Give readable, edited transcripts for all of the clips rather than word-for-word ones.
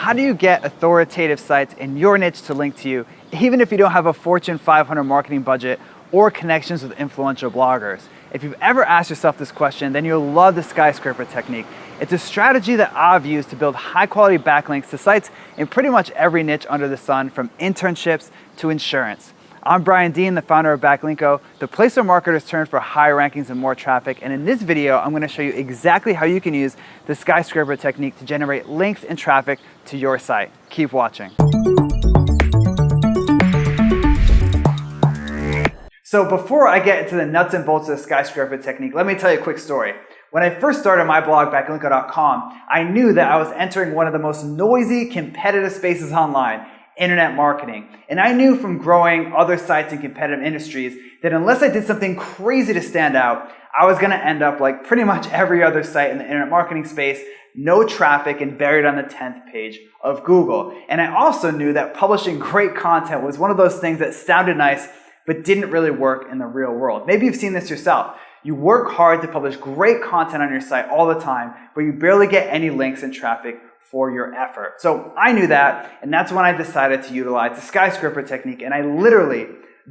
How do you get authoritative sites in your niche to link to you, even if you don't have a Fortune 500 marketing budget or connections with influential bloggers? If you've ever asked yourself this question, then you'll love the Skyscraper Technique. It's a strategy that I've used to build high-quality backlinks to sites in pretty much every niche under the sun, from internships to insurance. I'm Brian Dean, the founder of Backlinko, the place where marketers turn for high rankings and more traffic. And in this video, I'm going to show you exactly how you can use the Skyscraper Technique to generate links and traffic to your site. Keep watching. So before I get into the nuts and bolts of the Skyscraper Technique, let me tell you a quick story. When I first started my blog, backlinko.com, I knew that I was entering one of the most noisy, competitive spaces online, internet marketing. And I knew from growing other sites in competitive industries that unless I did something crazy to stand out, I was going to end up like pretty much every other site in the internet marketing space, no traffic and buried on the 10th page of Google. And I also knew that publishing great content was one of those things that sounded nice but didn't really work in the real world. Maybe you've seen this yourself. You work hard to publish great content on your site all the time, but you barely get any links and traffic for your effort. So I knew that, and that's when I decided to utilize the Skyscraper Technique, and I literally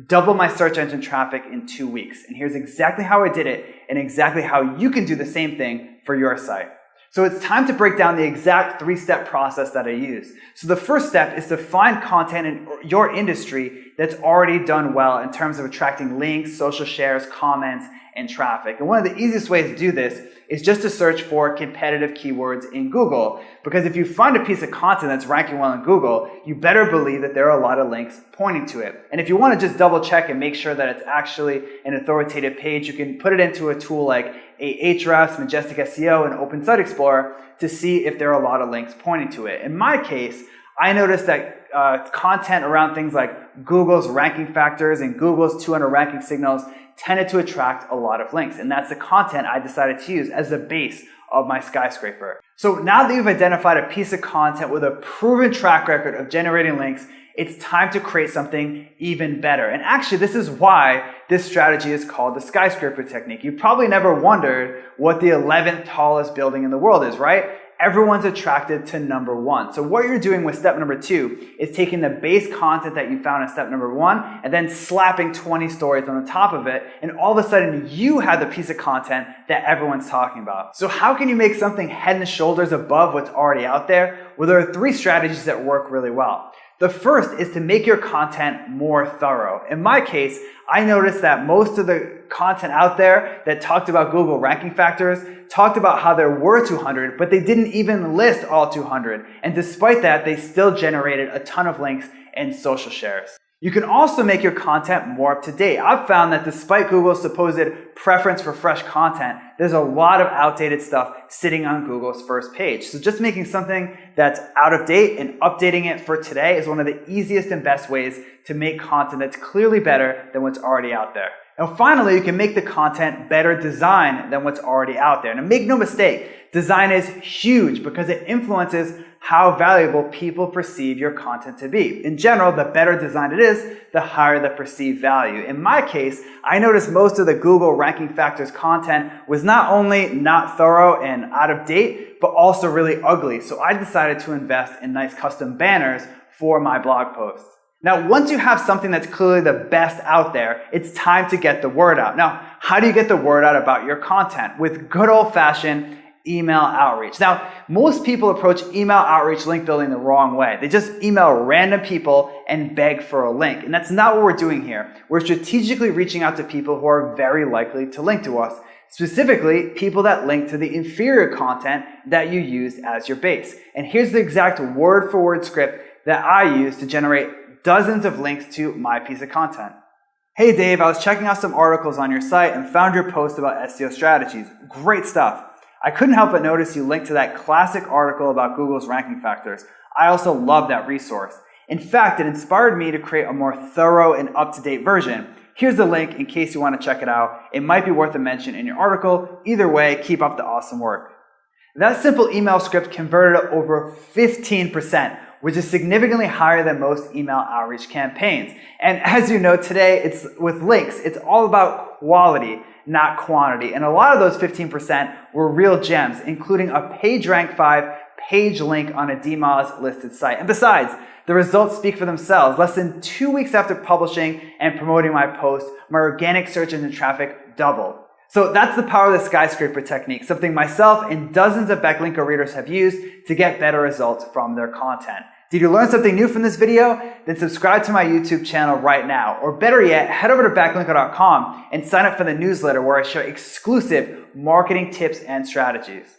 doubled my search engine traffic in 2 weeks. And here's exactly how I did it, and exactly how you can do the same thing for your site. So it's time to break down the exact 3-step process that I use. So the first step is to find content in your industry that's already done well in terms of attracting links, social shares, comments, and traffic. And one of the easiest ways to do this is just to search for competitive keywords in Google. Because if you find a piece of content that's ranking well in Google, you better believe that there are a lot of links pointing to it. And if you want to just double check and make sure that it's actually an authoritative page, you can put it into a tool like Ahrefs, Majestic SEO, and Open Site Explorer to see if there are a lot of links pointing to it. In my case, I noticed that content around things like Google's ranking factors and Google's 200 ranking signals tended to attract a lot of links. And that's the content I decided to use as the base of my Skyscraper. So now that you've identified a piece of content with a proven track record of generating links, it's time to create something even better. And actually, this is why this strategy is called the Skyscraper Technique. You've probably never wondered what the 11th tallest building in the world is, right? Everyone's attracted to number 1. So what you're doing with step number 2 is taking the base content that you found in step number 1 and then slapping 20 stories on the top of it, and all of a sudden you have the piece of content that everyone's talking about. So how can you make something head and shoulders above what's already out there? Well, there are 3 strategies that work really well. The first is to make your content more thorough. In my case, I noticed that most of the content out there that talked about Google ranking factors talked about how there were 200, but they didn't even list all 200. And despite that, they still generated a ton of links and social shares. You can also make your content more up to date. I've found that despite Google's supposed preference for fresh content, there's a lot of outdated stuff sitting on Google's first page. So just making something that's out of date and updating it for today is one of the easiest and best ways to make content that's clearly better than what's already out there. And finally, you can make the content better designed than what's already out there. And make no mistake, design is huge because it influences how valuable people perceive your content to be. In general, the better designed it is, the higher the perceived value. In my case, I noticed most of the Google ranking factors content was not only not thorough and out of date, but also really ugly. So I decided to invest in nice custom banners for my blog posts. Now, once you have something that's clearly the best out there, it's time to get the word out. Now, how do you get the word out about your content? With good old-fashioned email outreach. Now, most people approach email outreach link building the wrong way. They just email random people and beg for a link. And that's not what we're doing here. We're strategically reaching out to people who are very likely to link to us. Specifically, people that link to the inferior content that you used as your base. And here's the exact word-for-word script that I use to generate dozens of links to my piece of content. Hey Dave, I was checking out some articles on your site and found your post about SEO strategies. Great stuff. I couldn't help but notice you linked to that classic article about Google's ranking factors. I also love that resource. In fact, it inspired me to create a more thorough and up-to-date version. Here's the link in case you want to check it out. It might be worth a mention in your article. Either way, keep up the awesome work. That simple email script converted at over 15%, which is significantly higher than most email outreach campaigns. And as you know, today, it's with links, it's all about quality, not quantity. And a lot of those 15% were real gems, including a PageRank 5 page link on a DMOZ listed site. And besides, the results speak for themselves. Less than 2 weeks after publishing and promoting my post, my organic search engine traffic doubled. So that's the power of the skyscraper technique, something myself and dozens of backlinker readers have used to get better results from their content. Did you learn something new from this video? Then subscribe to my YouTube channel right now. Or better yet, head over to backlinker.com and sign up for the newsletter where I share exclusive marketing tips and strategies.